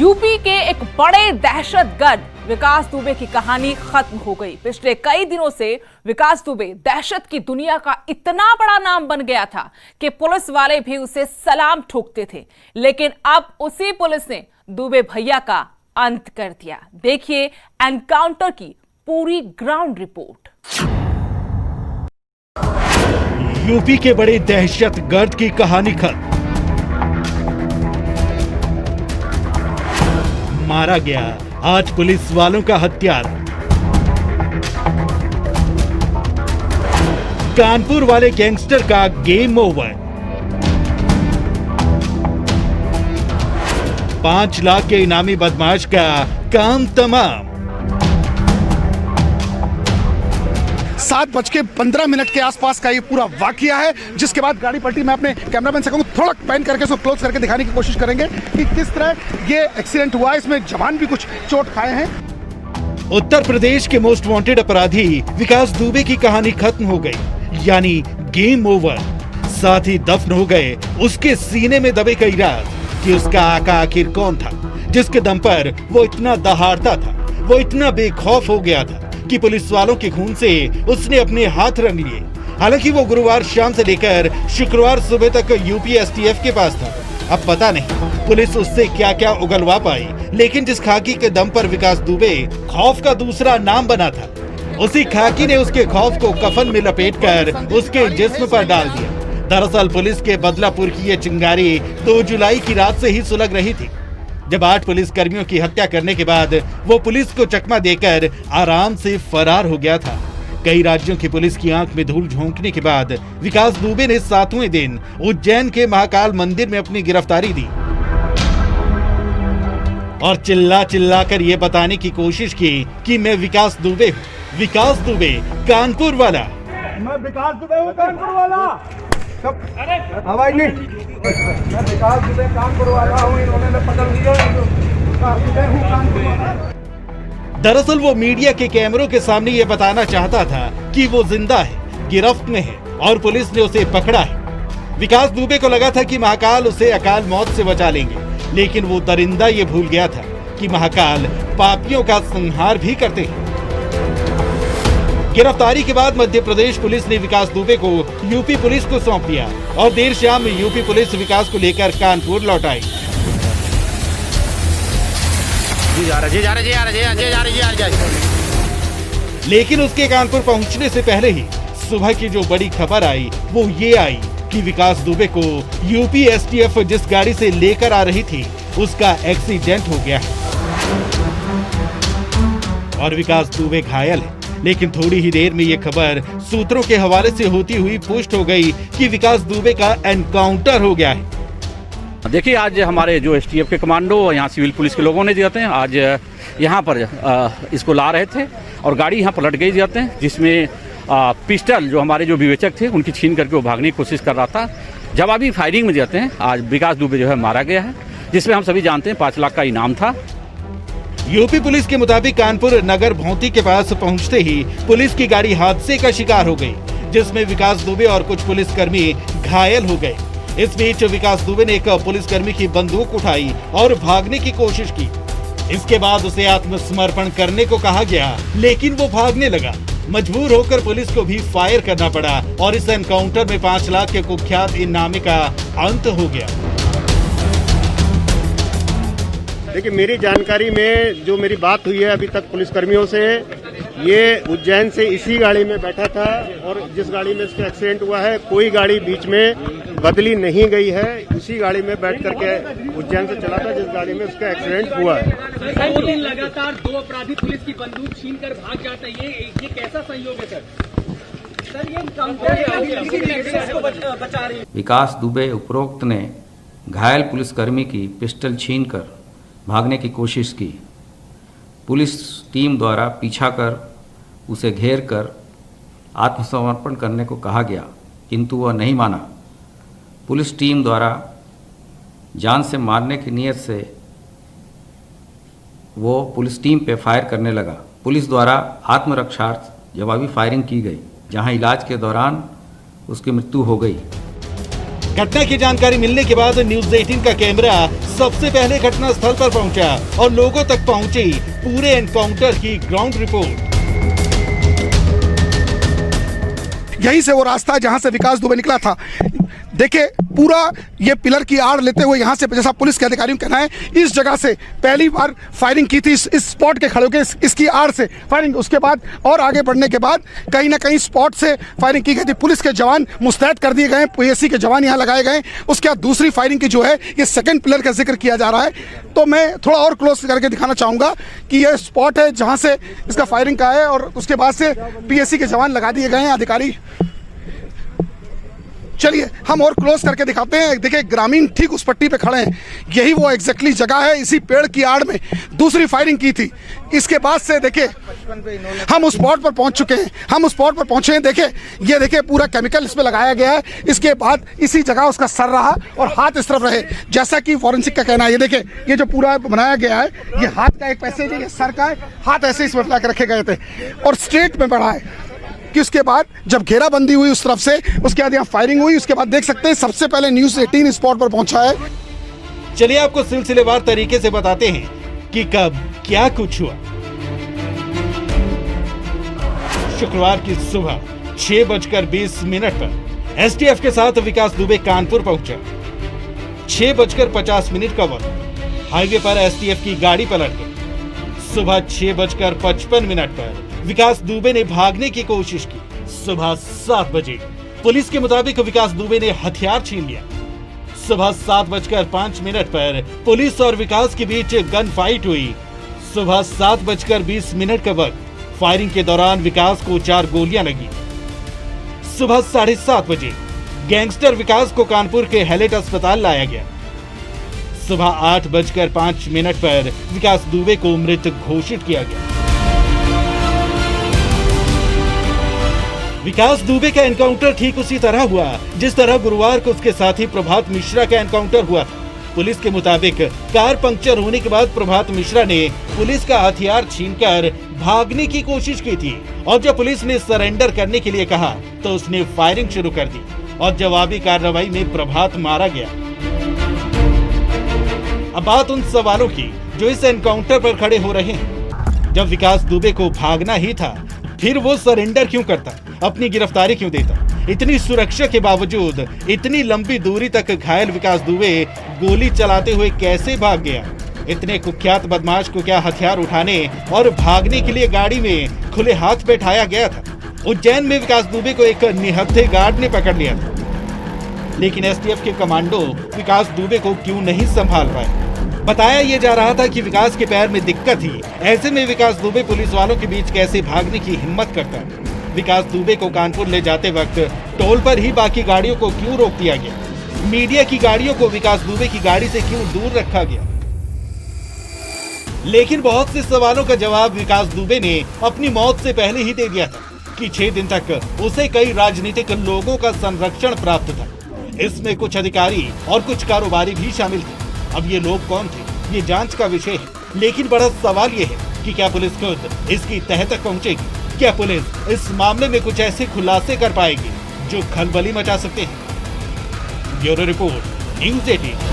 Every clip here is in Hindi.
यूपी के एक बड़े दहशतगर्द विकास दुबे की कहानी खत्म हो गई। पिछले कई दिनों से विकास दुबे दहशत की दुनिया का इतना बड़ा नाम बन गया था कि पुलिस वाले भी उसे सलाम ठोकते थे, लेकिन अब उसी पुलिस ने दुबे भैया का अंत कर दिया। देखिए एनकाउंटर की पूरी ग्राउंड रिपोर्ट। यूपी के बड़े दहशतगर्द की कहानी खत्म। मारा गया आज पुलिस वालों का हत्यारा। कानपुर वाले गैंगस्टर का गेम ओवर। 5 लाख के इनामी बदमाश का काम तमाम। 7:15 के आसपास का ये पूरा वाकया है, जिसके बाद गाड़ी पलटी। मैं अपने कैमरामैन से कहूंगा थोड़ा पैन करके इसको क्लोज करके दिखाने की कोशिश करेंगे कि किस तरह ये एक्सीडेंट हुआ। इसमें जवान भी कुछ चोट खाए हैं। उत्तर प्रदेश के मोस्ट वांटेड अपराधी विकास दुबे की कहानी खत्म हो गई, यानी गेम ओवर। साथ ही दफन हो गए उसके सीने में दबे कई राज कि उसका आका आखिर कौन था, जिसके दम पर वो इतना दहाड़ता था, वो इतना बेखौफ हो गया था कि पुलिस वालों के खून से उसने अपने हाथ रंग लिए। हालांकि वो गुरुवार शाम से लेकर शुक्रवार सुबह तक यूपी एसटीएफ के पास था। अब पता नहीं पुलिस उससे क्या क्या उगलवा पाई, लेकिन जिस खाकी के दम पर विकास दुबे खौफ का दूसरा नाम बना था, उसी खाकी ने उसके खौफ को कफन में लपेटकर उसके जिस्म पर डाल दिया। दरअसल पुलिस के बदलापुर की ये चिंगारी 2 जुलाई की रात से ही सुलग रही थी, जब 8 पुलिस कर्मियों की हत्या करने के बाद वो पुलिस को चकमा देकर आराम से फरार हो गया था। कई राज्यों की पुलिस की आंख में धूल झोंकने के बाद विकास दुबे ने 7वें दिन उज्जैन के महाकाल मंदिर में अपनी गिरफ्तारी दी और चिल्ला चिल्ला कर ये बताने की कोशिश की कि मैं विकास दुबे हूँ। विकास दुबे कानपुर वाला। मैं विकास दुबे हूँ, कानपुर वाला। हवाई नहीं, मैं विकास दुबे कानपुर वाला हूँ। इन्होंने पकड़ लिया, कानपुर वाला। दरअसल वो मीडिया के कैमरों के सामने ये बताना चाहता था कि वो जिंदा है, गिरफ्त में है और पुलिस ने उसे पकड़ा है। विकास दुबे को लगा था कि महाकाल उसे अकाल मौत से बचा लेंगे, लेकिन वो दरिंदा ये भूल गया था कि महाकाल पापियों का संहार भी करते हैं। गिरफ्तारी के बाद मध्य प्रदेश पुलिस ने विकास दुबे को यूपी पुलिस को सौंप दिया और देर शाम में यूपी पुलिस विकास को लेकर कानपुर लौट आई। लेकिन उसके कानपुर पहुंचने से पहले ही सुबह की जो बड़ी खबर आई वो ये आई कि विकास दुबे को यूपी एसटीएफ जिस गाड़ी से लेकर आ रही थी उसका एक्सीडेंट हो गया है और विकास दुबे घायल है। लेकिन थोड़ी ही देर में ये खबर सूत्रों के हवाले से होती हुई पुष्ट हो गई कि विकास दुबे का एनकाउंटर हो गया है। देखिए, आज हमारे जो एसटीएफ के कमांडो, यहाँ सिविल पुलिस के लोगों ने जाते हैं, आज यहाँ पर इसको ला रहे थे और गाड़ी यहाँ पलट गई जाते हैं, जिसमें पिस्टल जो हमारे जो विवेचक थे उनकी छीन करके वो भागने की कोशिश कर रहा था। जवाबी फायरिंग में जाते हैं आज विकास दुबे जो है मारा गया है, जिसमें हम सभी जानते हैं 5 लाख का इनाम था। यूपी पुलिस के मुताबिक कानपुर नगर भौंती के पास पहुंचते ही पुलिस की गाड़ी हादसे का शिकार हो गई, जिसमें विकास दुबे और कुछ पुलिसकर्मी घायल हो गए। इस बीच विकास दुबे ने एक पुलिसकर्मी की बंदूक उठाई और भागने की कोशिश की। इसके बाद उसे आत्मसमर्पण करने को कहा गया, लेकिन वो भागने लगा। मजबूर होकर पुलिस को भी फायर करना पड़ा और इस एनकाउंटर में 5 लाख के कुख्यात इनामी का अंत हो गया। देखिए, मेरी जानकारी में जो मेरी बात हुई है अभी तक पुलिसकर्मियों से, ये उज्जैन से इसी गाड़ी में बैठा था और जिस गाड़ी में इसका एक्सीडेंट हुआ है कोई गाड़ी बीच में बदली नहीं गई है। उसी गाड़ी में बैठ करके उज्जैन से चला था जिस गाड़ी में उसका एक्सीडेंट हुआ है। 2 दिन लगातार 2 अपराधी पुलिस की बंदूक छीन कर भाग जाते हैं, ये कैसा संयोग है सर? ये बचा रही है। विकास दुबे उपरोक्त ने घायल पुलिसकर्मी की पिस्टल छीनकर भागने की कोशिश की। पुलिस टीम द्वारा पीछा कर उसे घेर कर आत्मसमर्पण करने को कहा गया, किंतु वह नहीं माना। पुलिस टीम द्वारा जान से मारने की नीयत से वो पुलिस टीम पे फायर करने लगा। पुलिस द्वारा आत्मरक्षार्थ जवाबी फायरिंग की गई, जहां इलाज के दौरान उसकी मृत्यु हो गई। घटना की जानकारी मिलने के बाद न्यूज 18 का कैमरा सबसे पहले घटना स्थल पर पहुंचा और लोगों तक पहुंची पूरे एनकाउंटर की ग्राउंड रिपोर्ट। यही से वो रास्ता जहां से विकास दुबे निकला था। देखिए पूरा ये पिलर की आड़ लेते हुए यहाँ से, जैसा पुलिस के अधिकारियों का कहना है, इस जगह से पहली बार फायरिंग की थी, इस स्पॉट के खड़े होकर इसकी आड़ से फायरिंग। उसके बाद और आगे बढ़ने के बाद कहीं ना कहीं स्पॉट से फायरिंग की गई थी। पुलिस के जवान मुस्तैद कर दिए गए, पीएससी के जवान यहाँ लगाए गए। उसके बाद दूसरी फायरिंग की जो है, ये सेकेंड पिलर का जिक्र किया जा रहा है। तो मैं थोड़ा और क्लोज करके दिखाना चाहूँगा कि यह स्पॉट है जहाँ से इसका फायरिंग का है और उसके बाद से पीएससी के जवान लगा दिए गए हैं, अधिकारी। चलिए हम और क्लोज करके दिखाते हैं। देखिए ग्रामीण ठीक उस पट्टी पे खड़े हैं, यही वो एग्जैक्टली जगह है। इसी पेड़ की आड़ में दूसरी फायरिंग की थी। इसके बाद से देखिए हम उस स्पॉट पर पहुंच चुके हैं, हम उस स्पॉट पर पहुंचे हैं। देखिए ये देखिए पूरा केमिकल इस पे लगाया गया है। इसके बाद इसी जगह उसका सर रहा और हाथ इस तरफ रहे, जैसा कि फॉरेंसिक का कहना है। ये देखिए ये जो पूरा बनाया गया है, ये हाथ का एक पैसेज है, ये सर का है, हाथ ऐसे इसमें फैला के रखे गए थे और स्ट्रेट में बढ़ा है कि उसके बाद जब घेराबंदी हुई उस तरफ से, उसके बाद यहाँ फायरिंग हुई। उसके बाद देख सकते हैं सबसे पहले न्यूज 18 स्पॉट पर पहुंचा है। चलिए आपको सिलसिलेवार तरीके से बताते हैं कि कब क्या कुछ हुआ। शुक्रवार की सुबह 6:20 पर एसटीएफ के साथ विकास दुबे कानपुर पहुंचा। 6:50 का वक्त हाईवे पर एसटीएफ की गाड़ी पलट गई। सुबह 6:55 पर विकास दुबे ने भागने की कोशिश की। सुबह 7 बजे पुलिस के मुताबिक विकास दुबे ने हथियार छीन लिया। सुबह 7:05 पर पुलिस और विकास के बीच गन फाइट हुई। सुबह 7:20 का वक्त फायरिंग के दौरान विकास को 4 गोलियां लगी। सुबह 7:30 बजे गैंगस्टर विकास को कानपुर के हैलेट अस्पताल लाया गया। सुबह 8:05 पर विकास दुबे को मृत घोषित किया गया। विकास दुबे का एनकाउंटर ठीक उसी तरह हुआ जिस तरह गुरुवार को उसके साथी प्रभात मिश्रा का एनकाउंटर हुआ था। पुलिस के मुताबिक कार पंक्चर होने के बाद प्रभात मिश्रा ने पुलिस का हथियार छीनकर भागने की कोशिश की थी और जब पुलिस ने सरेंडर करने के लिए कहा तो उसने फायरिंग शुरू कर दी और जवाबी कार्रवाई में प्रभात मारा गया। अब बात उन सवालों की जो इस एनकाउंटर पर खड़े हो रहे हैं। जब विकास दुबे को भागना ही था, फिर वो सरेंडर क्यों करता, अपनी गिरफ्तारी क्यों देता? इतनी सुरक्षा के बावजूद इतनी लंबी दूरी तक घायल विकास दुबे गोली चलाते हुए कैसे भाग गया? इतने कुख्यात बदमाश को क्या हथियार उठाने और भागने के लिए गाड़ी में खुले हाथ बैठाया गया था? उज्जैन में विकास दुबे को एक निहत्थे गार्ड ने पकड़ लिया था, लेकिन एसटीएफ के कमांडो विकास दुबे को क्यों नहीं संभाल पाए? बताया यह जा रहा था कि विकास के पैर में दिक्कत थी। ऐसे में विकास दुबे पुलिस वालों के बीच कैसे भागने की हिम्मत करता? विकास दुबे को कानपुर ले जाते वक्त टोल पर ही बाकी गाड़ियों को क्यों रोक दिया गया? मीडिया की गाड़ियों को विकास दुबे की गाड़ी से क्यों दूर रखा गया? लेकिन बहुत से सवालों का जवाब विकास दुबे ने अपनी मौत से पहले ही दे दिया था कि 6 दिन तक उसे कई राजनीतिक लोगों का संरक्षण प्राप्त था। इसमें कुछ अधिकारी और कुछ कारोबारी भी शामिल थे। अब ये लोग कौन थे, ये जांच का विषय है। लेकिन बड़ा सवाल ये है कि क्या पुलिस खुद इसकी तह तक पहुंचेगी? क्या पुलिस इस मामले में कुछ ऐसे खुलासे कर पाएगी जो खलबली मचा सकते हैं? Bureau report, news 18।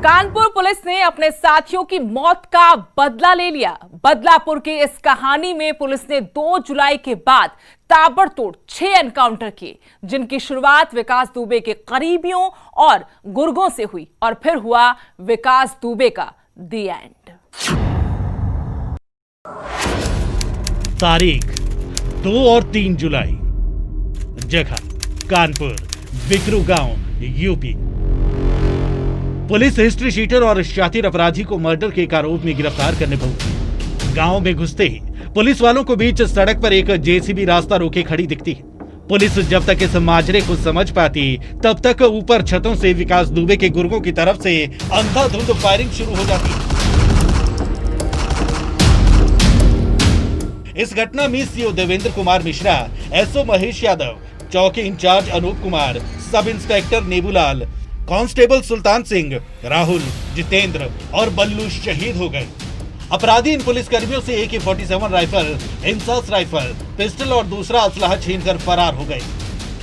Kanpur police ने अपने साथियों की मौत का बदला ले लिया। बदलापुर की इस कहानी में पुलिस ने 2 जुलाई के बाद ताबड़तोड़ 6 एनकाउंटर किए, जिनकी शुरुआत विकास दुबे के करीबियों और गुर्गों से हुई और फिर हुआ विकास दुबे का द एंड। तारीख 2 और 3 जुलाई, जगह कानपुर, बिकरू गांव, यूपी। पुलिस हिस्ट्री शीटर और शातिर अपराधी को मर्डर के एक आरोप में गिरफ्तार करने पहुंची। गांव में घुसते ही पुलिस वालों को बीच सड़क पर एक जेसीबी रास्ता रोके खड़ी दिखती है। पुलिस जब तक इस माजरे को समझ पाती तब तक ऊपर छतों से विकास दुबे के गुर्गों की तरफ से अंधाधुंध फायरिंग शुरू हो जाती है। इस घटना में सीओ देवेंद्र कुमार मिश्रा, एसओ महेश यादव, चौकी incharge Anoop Kumar, sub inspector Nebulal, constable Sultan Singh, Rahul, Jitendra और बल्लू शहीद हो गए। अपराधी इन पुलिसकर्मियों से AK-47 rifle, INSAS rifle, pistol और दूसरा असलाहा छीनकर फरार हो गए।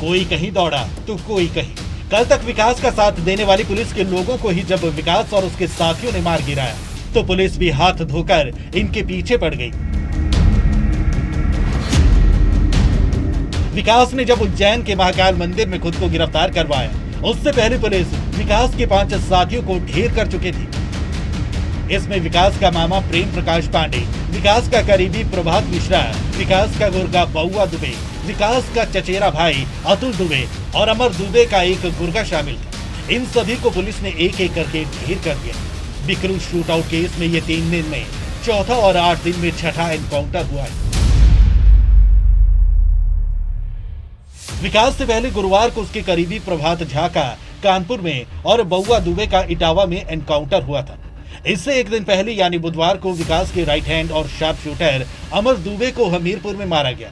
कोई कहीं दौड़ा तो कोई कहीं। कल तक विकास का साथ देने वाली पुलिस के लोगों को ही जब विकास और उसके साथियों ने मार गिराया तो पुलिस भी हाथ धोकर इनके पीछे पड़ गई। विकास ने जब उज्जैन के महाकाल मंदिर में खुद को गिरफ्तार करवाया, उससे पहले पुलिस विकास के 5 साथियों को ढेर कर चुकी थी। इसमें विकास का मामा प्रेम प्रकाश पांडे, विकास का करीबी प्रभात मिश्रा, विकास का गुर्गा बउआ दुबे, विकास का चचेरा भाई अतुल दुबे और अमर दुबे का एक गुर्गा शामिल था। इन सभी को पुलिस ने एक एक करके ढेर कर दिया। बिकरू शूटआउट केस में ये 3 दिन में चौथा और 8 दिन में छठा एनकाउंटर हुआ है। विकास से पहले गुरुवार को उसके करीबी प्रभात झा का कानपुर में और बउआ दुबे का इटावा में एनकाउंटर हुआ था। इससे एक दिन पहले यानी बुधवार को विकास के राइट हैंड और शार्प शूटर अमर दुबे को हमीरपुर में मारा गया।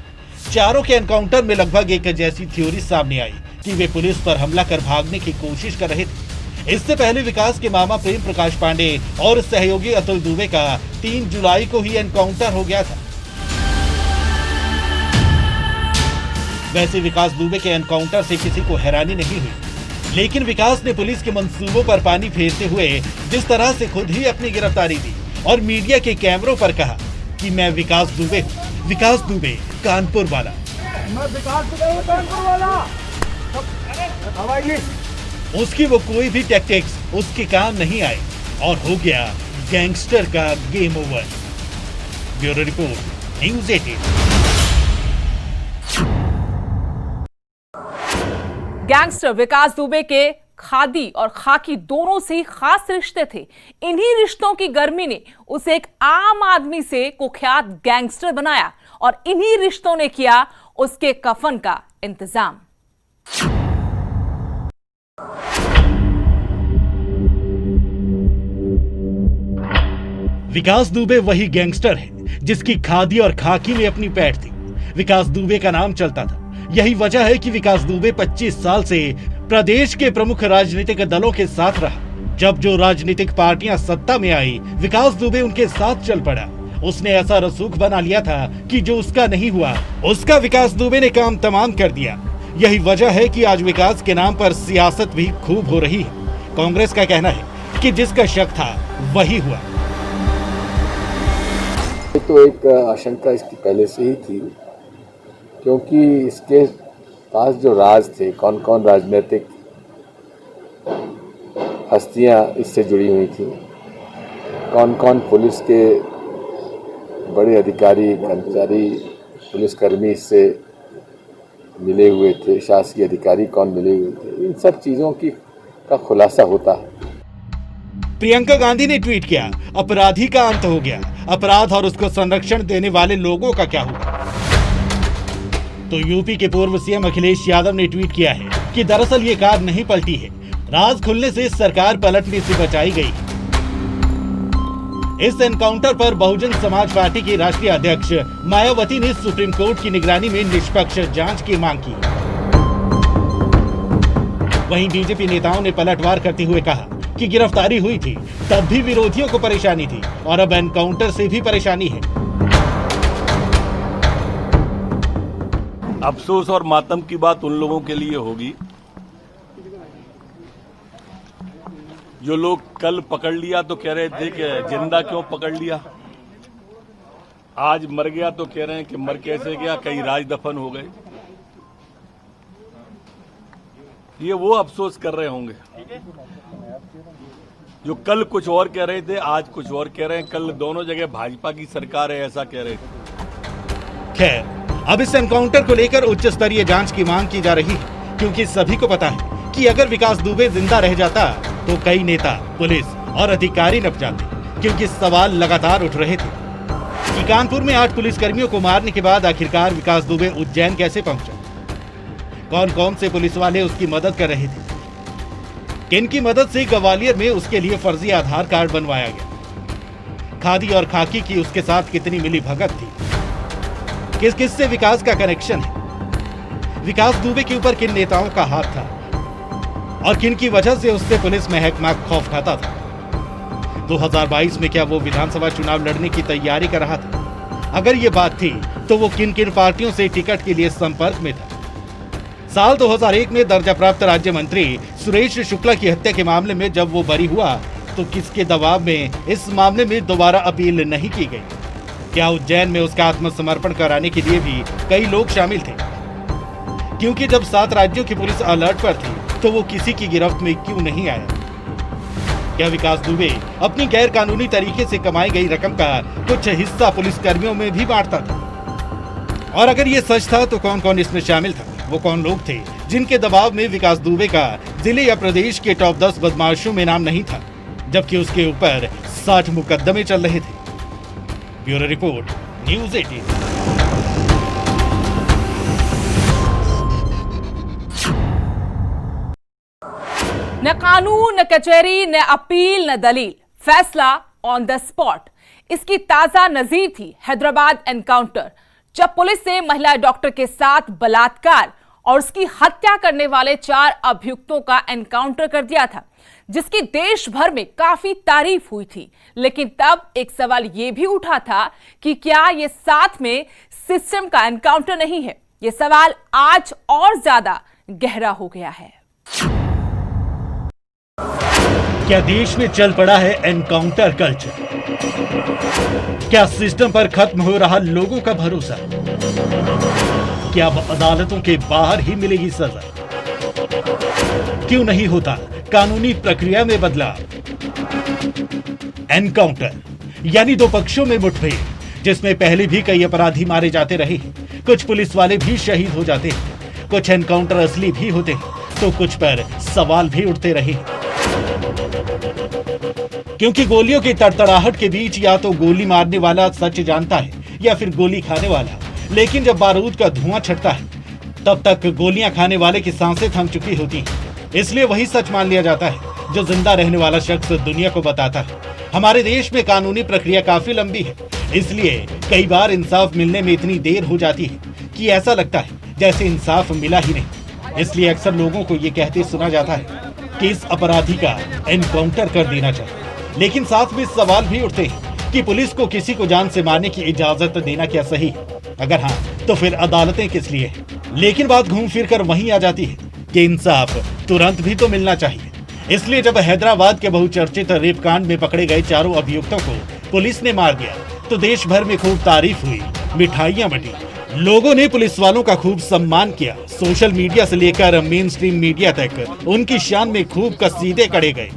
चारों के एनकाउंटर में लगभग एक जैसी थ्योरी सामने आई कि वे पुलिस पर हमला कर भागने की कोशिश कर रहे थे। इससे पहले विकास के मामा प्रेम प्रकाश पांडे और सहयोगी अतुल दुबे का 3 जुलाई को ही एनकाउंटर हो गया था। वैसे विकास दुबे के एनकाउंटर से किसी को हैरानी नहीं हुई, लेकिन विकास ने पुलिस के मंसूबों पर पानी फेरते हुए जिस तरह से खुद ही अपनी गिरफ्तारी दी और मीडिया के कैमरों पर कहा कि मैं विकास दुबे हूँ, विकास दुबे कानपुर वाला। उसकी वो कोई भी टैक्टिक्स उसके काम नहीं आए और हो गया गैंगस्टर का game over. Bureau report, news 18। Gangster Vikas Dubey के खादी और खाकी दोनों से ही खास रिश्ते थे। इन्हीं रिश्तों की गर्मी ने उसे एक आम आदमी से कुख्यात गैंगस्टर बनाया और इन्हीं रिश्तों ने किया उसके कफन का इंतजाम। विकास दुबे वही गैंगस्टर है जिसकी खादी और खाकी में अपनी पैठ थी। विकास दुबे का नाम चलता था। यही वजह है कि विकास दुबे 25 साल से प्रदेश के प्रमुख राजनीतिक दलों के साथ रहा। जब जो राजनीतिक पार्टियां सत्ता में आई, विकास दुबे उनके साथ चल पड़ा। उसने ऐसा रसूख बना लिया था कि जो उसका नहीं हुआ, उसका विकास दुबे ने काम तमाम कर दिया। यही वजह है कि आज विकास के नाम पर सियासत भी खूब हो रही है। कांग्रेस का कहना है कि जिसका शक था वही हुआ। तो एक आशंका इसकी पहले से ही थी, क्योंकि इसके पास जो राज थे, कौन कौन राजनीतिक हस्तियां इससे जुड़ी हुई थी, कौन कौन पुलिस के बड़े अधिकारी, कर्मचारी, पुलिसकर्मी इससे मिले हुए थे, शासकीय अधिकारी कौन मिले हुए थे, इन सब चीज़ों का खुलासा होता है। प्रियंका गांधी ने ट्वीट किया, अपराधी का अंत हो गया, अपराध और उसको संरक्षण देने वाले लोगों का क्या हुआ। तो यूपी के पूर्व सीएम अखिलेश यादव ने ट्वीट किया है कि दरअसल ये कार नहीं पलटी है, राज खुलने से सरकार पलटने से बचाई गई। इस एनकाउंटर पर बहुजन समाज पार्टी की राष्ट्रीय अध्यक्ष मायावती ने सुप्रीम कोर्ट की निगरानी में निष्पक्ष जांच की मांग की। वहीं बीजेपी नेताओं ने पलटवार करते हुए कहा कि गिरफ्तारी हुई थी तब भी विरोधियों को परेशानी थी और अब एनकाउंटर से भी परेशानी है। अफसोस और मातम की बात उन लोगों के लिए होगी जो लोग कल पकड़ लिया तो कह रहे थे कि जिंदा क्यों पकड़ लिया, आज मर गया तो कह रहे हैं कि मर कैसे गया, कई राज दफन हो गए। ये वो अफसोस कर रहे होंगे जो कल कुछ और कह रहे थे, आज कुछ और कह रहे हैं। कल दोनों जगह भाजपा की सरकार है ऐसा कह रहे थे। खैर, अब इस एनकाउंटर को लेकर उच्च स्तरीय जांच की मांग की जा रही है, क्योंकि सभी को पता है कि अगर विकास दुबे जिंदा रह जाता तो कई नेता, पुलिस और अधिकारी नप जाते, क्योंकि सवाल लगातार उठ रहे थे कि कानपुर में 8 पुलिसकर्मियों को मारने के बाद आखिरकार विकास दुबे उज्जैन कैसे पहुंचा, कौन कौन से पुलिस वाले उसकी मदद कर रहे थे, किन की मदद से ग्वालियर में उसके लिए फर्जी आधार कार्ड बनवाया गया, खादी और खाकी की उसके साथ कितनी मिली भगत थी, किस किस से विकास का कनेक्शन है, विकास दुबे के ऊपर किन नेताओं का हाथ था और किन की वजह से उससे पुलिस महकमा खौफ खाता था। 2022 में क्या वो विधानसभा चुनाव लड़ने की तैयारी कर रहा था? अगर ये बात थी तो वो किन किन पार्टियों से टिकट के लिए संपर्क में था? साल 2001 में दर्जा प्राप्त राज्य मंत्री सुरेश शुक्ला की हत्या के मामले में जब वो बरी हुआ तो किसके दबाव में इस मामले में दोबारा अपील नहीं की गई? क्या उज्जैन में उसका आत्मसमर्पण कराने के लिए भी कई लोग शामिल थे? क्योंकि जब 7 राज्यों की पुलिस अलर्ट पर थी तो वो किसी की गिरफ्त में क्यों नहीं आया? क्या विकास दुबे अपनी गैर कानूनी तरीके से कमाई गई रकम का कुछ हिस्सा पुलिस कर्मियों में भी बांटता था? और अगर ये सच था तो कौन कौन इसमें शामिल था? वो कौन लोग थे जिनके दबाव में विकास दुबे का जिले या प्रदेश के टॉप 10 बदमाशों में नाम नहीं था, जबकि उसके ऊपर 60 मुकदमे चल रहे थे? Bureau report, news 18। न कानून, न कचहरी, न अपील, न दलील, फैसला ऑन द स्पॉट। इसकी ताजा नजीर थी हैदराबाद एनकाउंटर, जब पुलिस ने महिला डॉक्टर के साथ बलात्कार और उसकी हत्या करने वाले 4 अभियुक्तों का एनकाउंटर कर दिया था, जिसकी देश भर में काफी तारीफ हुई थी। लेकिन तब एक सवाल यह भी उठा था कि क्या यह साथ में सिस्टम का एनकाउंटर नहीं है? यह सवाल आज और ज्यादा गहरा हो गया है। क्या देश में चल पड़ा है एनकाउंटर कल्चर? क्या सिस्टम पर खत्म हो रहा लोगों का भरोसा? क्या अब अदालतों के बाहर ही मिलेगी सजा? क्यों नहीं होता कानूनी प्रक्रिया में बदलाव? एनकाउंटर यानी 2 पक्षों में मुठभेड़, जिसमें पहले भी कई अपराधी मारे जाते रहे। कुछ पुलिस वाले भी शहीद हो जाते हैं, कुछ एनकाउंटर असली भी होते हैं, तो कुछ पर सवाल भी उठते रहे। क्योंकि गोलियों की तड़तड़ाहट के बीच या तो गोली मारने वाला सच जानता है या फिर गोली खाने वाला। लेकिन जब बारूद का धुआं छटता है तब तक गोलियां खाने वाले की सांसें थम चुकी होती हैं। इसलिए वही सच मान लिया जाता है जो जिंदा रहने वाला शख्स दुनिया को बताता है। हमारे देश में कानूनी प्रक्रिया काफी लंबी है, इसलिए कई बार इंसाफ मिलने में इतनी देर हो जाती है कि ऐसा लगता है जैसे इंसाफ मिला ही नहीं। इसलिए अक्सर लोगों को ये कहते सुना जाता है कि इस अपराधी का एनकाउंटर कर देना चाहिए। लेकिन साथ में सवाल भी उठते हैं कि पुलिस को किसी को जान से मारने की इजाजत देना क्या सही है? अगर हाँ तो फिर अदालतें किस लिए हैं? लेकिन बात घूम फिर कर वहीं आ जाती है कि इंसाफ तुरंत भी तो मिलना चाहिए। इसलिए जब हैदराबाद के बहुचर्चित रेप कांड में पकड़े गए 4 अभियुक्तों को पुलिस ने मार दिया तो देश भर में खूब तारीफ हुई, मिठाइयां बंटी, लोगों ने पुलिस वालों का खूब सम्मान किया। सोशल मीडिया से लेकर मेन स्ट्रीम मीडिया तक उनकी शान में खूब कसीदे कढ़े गए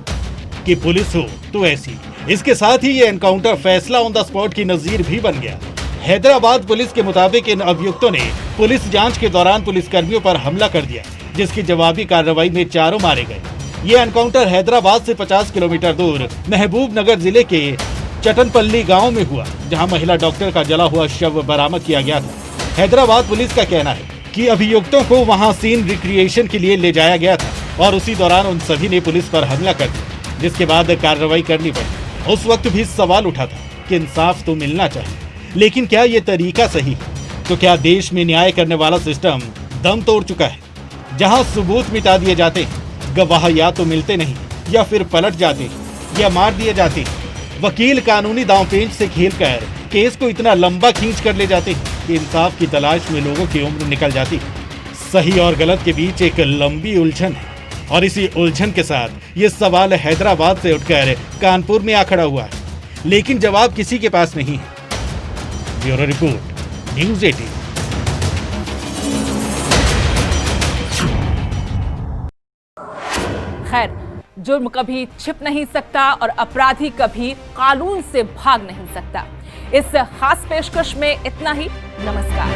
कि पुलिस हो तो ऐसी। इसके साथ ही ये एनकाउंटर फैसला ऑन द स्पॉट की नजीर भी बन गया। हैदराबाद पुलिस के मुताबिक इन अभियुक्तों ने पुलिस जांच के दौरान पुलिसकर्मियों पर हमला कर दिया, जिसकी जवाबी कार्रवाई में 4 मारे गए। ये एनकाउंटर हैदराबाद से 50 किलोमीटर दूर महबूब नगर जिले के चटनपल्ली गांव में हुआ, जहां महिला डॉक्टर का जला हुआ शव बरामद किया गया था। हैदराबाद पुलिस का कहना है कि अभियुक्तों को वहां सीन रिक्रिएशन के लिए ले जाया गया था और उसी दौरान उन सभी ने पुलिस पर हमला कर दिया, जिसके बाद कार्रवाई करनी पड़ी। उस वक्त भी सवाल उठा था कि इंसाफ तो मिलना चाहिए, लेकिन क्या ये तरीका सही है? तो क्या देश में न्याय करने वाला सिस्टम दम तोड़ चुका है, जहां सबूत मिटा दिए जाते हैं, गवाह या तो मिलते नहीं या फिर पलट जाते या मार दिए जाते, वकील कानूनी दांवपेंच से खेलकर केस को इतना लंबा खींच कर ले जाते हैं कि इंसाफ की तलाश में लोगों की उम्र निकल जाती है। सही और गलत के बीच एक लंबी उलझन है और इसी उलझन के साथ ये सवाल हैदराबाद से उठकर कानपुर में आ खड़ा हुआ है, लेकिन जवाब किसी के पास नहीं है। Bureau report, news 18। खैर, जुर्म कभी छिप नहीं सकता और अपराधी कभी कानून से भाग नहीं सकता। इस खास पेशकश में इतना ही। नमस्कार।